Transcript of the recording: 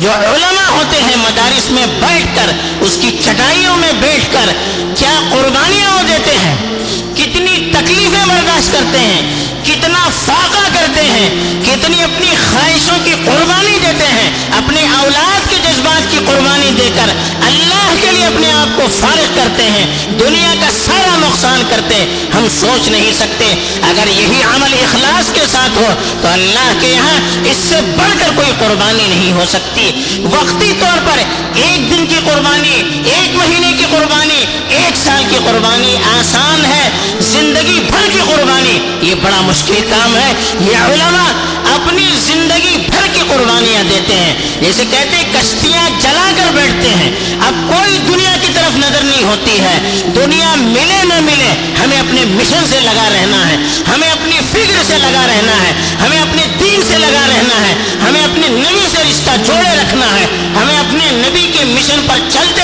جو علماء ہوتے ہیں مدارس میں بیٹھ کر، اس کی چٹائیوں میں بیٹھ کر کیا قربانیاں وہ دیتے ہیں، کتنی تکلیفیں برداشت کرتے ہیں، کتنا فاقہ کرتے ہیں، کتنی اپنی خواہشوں کی قربانی دیتے ہیں، اپنے اولاد کے جذبات کی قربانی دے کر اللہ کے لیے اپنے آپ کو فارغ کرتے ہیں، دنیا کا سارا نقصان کرتے ہیں۔ ہم سوچ نہیں سکتے اگر یہی عمل اخلاص کے ساتھ ہو تو اللہ کے یہاں اس سے بڑھ کر کوئی قربانی نہیں ہو سکتی۔ وقتی طور پر ایک دن کی قربانی، ایک مہینے کی قربانی، ایک سال کی قربانی آسان ہے، زندگی بھر کی قربانی یہ بڑا مشکل کام ہے۔ یہ علماء اپنی زندگی بھر کی قربانیاں دیتے ہیں، جیسے کہتے ہیں کشتیاں جلا کر بیٹھتے ہیں، اب کوئی دنیا کی طرف نظر نہیں ہوتی ہے، دنیا ملے نہ ملے ہمیں اپنے مشن سے لگا رہنا ہے، ہمیں اپنی فکر سے لگا رہنا ہے، ہمیں اپنے دین سے لگا رہنا ہے، ہمیں اپنے نبی سے رشتہ جوڑے رکھنا ہے، ہمیں اپنے نبی کے مشن پر چلتے